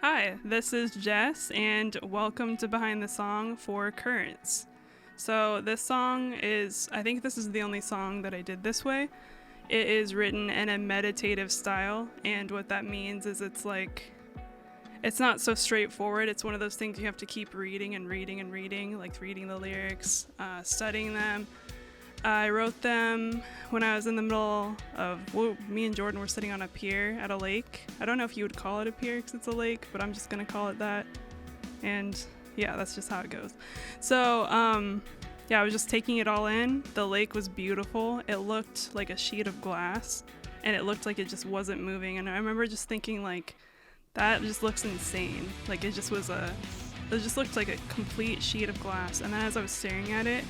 Hi, this is Jess, and welcome to Behind the Song for Currents. So, this song I think this is the only song that I did this way. It is written in a meditative style, and what that means is it's not so straightforward. It's one of those things you have to keep reading and reading and reading, like reading the lyrics, studying them. I wrote them when I was in the middle of, me and Jordan were sitting on a pier at a lake. I don't know if you would call it a pier because it's a lake, but I'm just going to call it that. And yeah, that's just how it goes. So, I was just taking it all in. The lake was beautiful. It looked like a sheet of glass, and it looked like it just wasn't moving. And I remember just thinking, like, that just looks insane. Like, it just looked like a complete sheet of glass. And then as I was staring at it,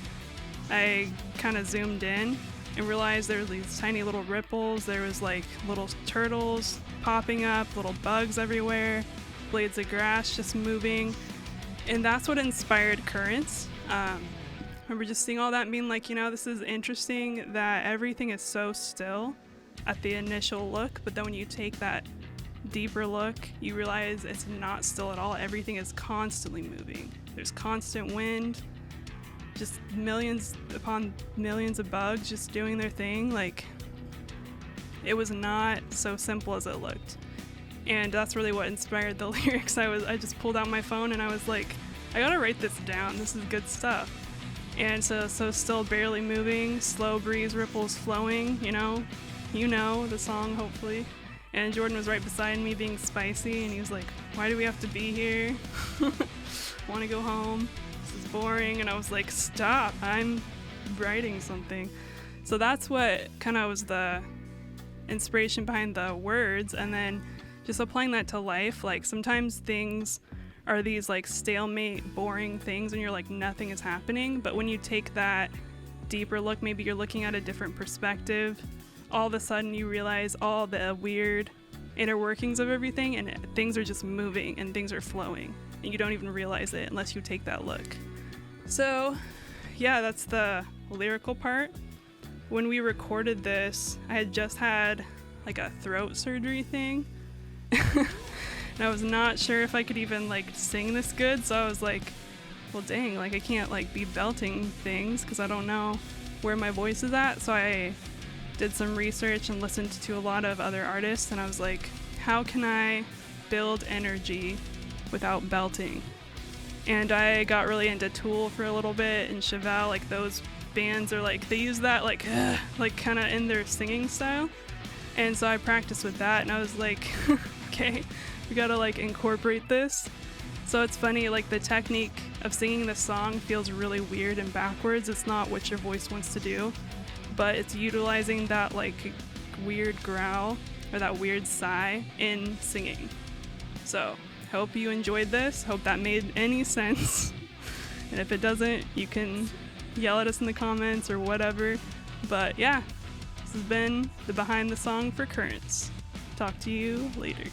I kind of zoomed in and realized there were these tiny little ripples. There was like little turtles popping up, little bugs everywhere, blades of grass just moving. And that's what inspired Currents. I remember just seeing all that and being like, this is interesting that everything is so still at the initial look, but then when you take that deeper look, you realize it's not still at all. Everything is constantly moving. There's constant wind, just millions upon millions of bugs just doing their thing. Like, it was not so simple as it looked. And that's really what inspired the lyrics. I just pulled out my phone and I was like, I gotta write this down. This is good stuff. And so still barely moving, slow breeze ripples flowing, you know the song, hopefully. And Jordan was right beside me being spicy, and he was like, why do we have to be here? Want to go home? This is boring. And I was like, stop, I'm writing something. So that's what kind of was the inspiration behind the words, and then just applying that to life. Like, sometimes things are these like stalemate, boring things, and you're like, nothing is happening. But when you take that deeper look, maybe you're looking at a different perspective, all of a sudden you realize all the weird inner workings of everything, and things are just moving and things are flowing, and you don't even realize it unless you take that look. So yeah, that's the lyrical part. When we recorded this, I had just had like a throat surgery thing. And I was not sure if I could even like sing this good, so I was like, well dang, like I can't like be belting things because I don't know where my voice is at. So I did some research and listened to a lot of other artists, and I was like, how can I build energy without belting? And I got really into Tool for a little bit, and Chevelle, like those bands are like, they use that like kind of in their singing style. And so I practiced with that, and I was like, okay, we gotta like incorporate this. So it's funny, like the technique of singing this song feels really weird and backwards. It's not what your voice wants to do, but it's utilizing that like weird growl or that weird sigh in singing. So hope you enjoyed this. Hope that made any sense. And if it doesn't, you can yell at us in the comments or whatever. But yeah, this has been the Behind the Song for Currents. Talk to you later.